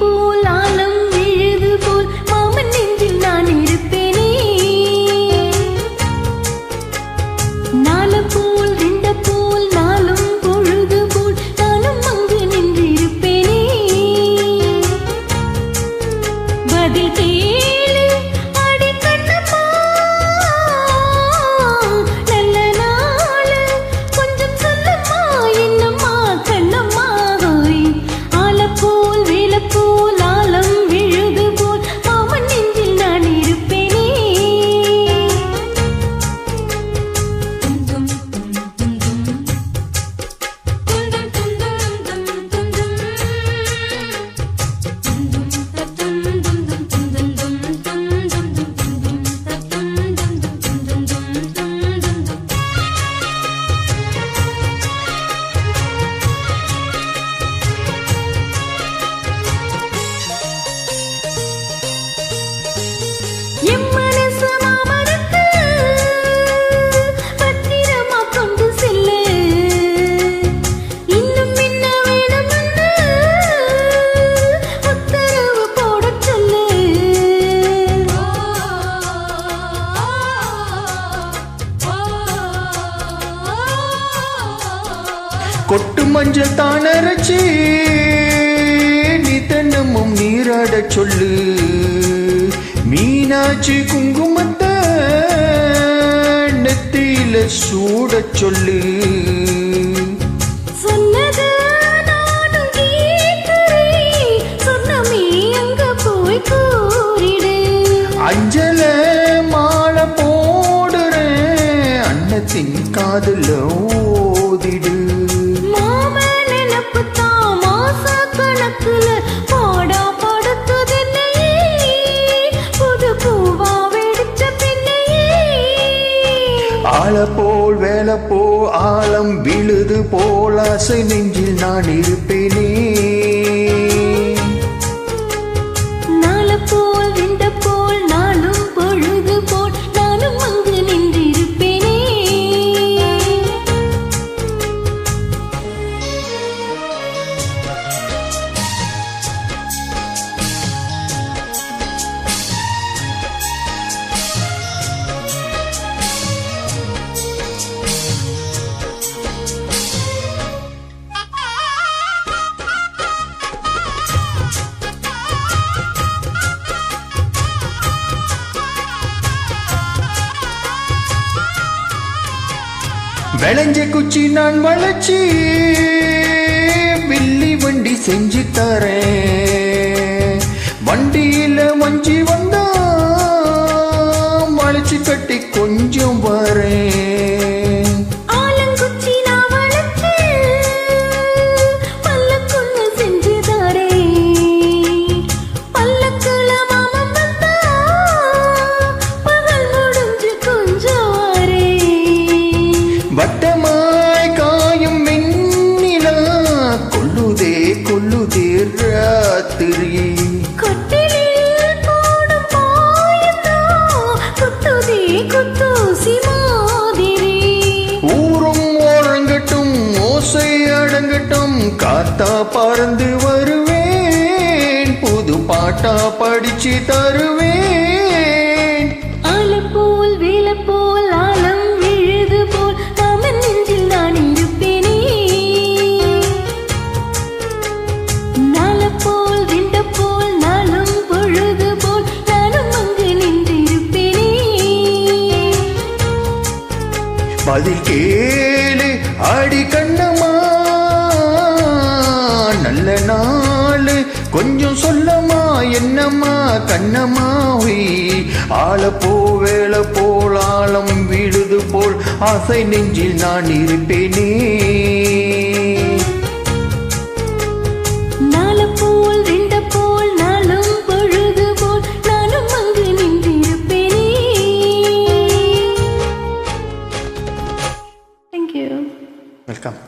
போல் ஆலம் விழுது போல் மாமன் நெஞ்சில் நான் இருப்பேனே. நால போல் ரெண்ட போல் நாளும் பொழுது போல் நானும் அங்கு நின்று இருப்பேனே. பதில் கேளு அடி கண்ணம்மா, நல்ல நாளு கொஞ்சம் சொல்லம்மா என்னம்மா கண்ணம்மா. ஆல போல் வேல போல் ஆலம் விழுது போல் மாமன் நெஞ்சில் நான் இருப்பேனே. என் மனசு மாமனுக்கு பத்திரமா கொண்டு செல்லு. இன்னும் என்ன வேணும்னு உத்தரவு போடச் சொல்லு. கொட்டு மஞ்சள் தானரைச்சி நீ தினமும் நீராடச் சொல்லு. மீனாட்சி குங்குமத்தை நெத்தியில சூடச் சொல்லு. சொன்னது நானும் கேட்கிறேன், சொன்னமே அங்க போய் கூறிடு. அஞ்சல மாலை போடுறேன், அன்னத்தின் காதுல ஓதிடு. மாமன் நினப்புத்தான் மாச கணக்குல பாடா படுத்துதென்னையே, புது பூவா வெடிச்ச பின்னையே. ஆள போல் வேலை போல் ஆழம் விழுது போல் ஆசை நெஞ்சில் நான் இருப்பேனே. நாள போல் ரெண்ட போல் நாளும் பொழுது போல் நானும் அங்கு நின்றிருப்பேனே. விளைஞ்ச குச்சி நான் வளைச்சி வில்லி வண்டி செஞ்சு தரேன். வண்டியில வஞ்சி வந்தா வளைச்சு கட்டி கொஞ்சம் வரேன். ஆலங்குச்சி நான் வளைச்சு பல்லக்குன்னு செஞ்சு தரேன். பல்லக்குல மாமன் வந்தா பகல் முடிஞ்சு கொஞ்சம் வரேன். வட்டமாய் காயும் வெண்ணிலா கொல்லுதே கொல்லுதே ராத்திரி. கொட்டிலில் போடும் பாயந்தான் குத்துதே குத்தூசி மாதிரி. ஊரும் ஓரங்கட்டும் ஓசை அடங்கட்டும், காத்தா பறந்து வருவேன், புது பாட்டா படிச்சு தருவேன். ஆல போல் வேல போல் ஆலம் விழுது போல் மாமன் நெஞ்சில் நான் இருப்பேனே. நாள போல் ரெண்ட போல் நாளும் பொழுது போல் நானும் அங்கு நின்றிருப்பேனே. பதில் கேளு அடி கண்ணம்மா, நல்ல நாள் கொஞ்சம் சொல்லம்மா என்னம்மா கண்ணம்மா. ஆள போ வேல போல் ஆழம் விழுது போல் ஆசை நெஞ்சில் நான் இருப்பேனே. நாள போல் ரெண்ட போல் நாளும் பொழுது போல் நானும் அங்கு நின்றிருப்பேனே. Thank you. வெல்கம்.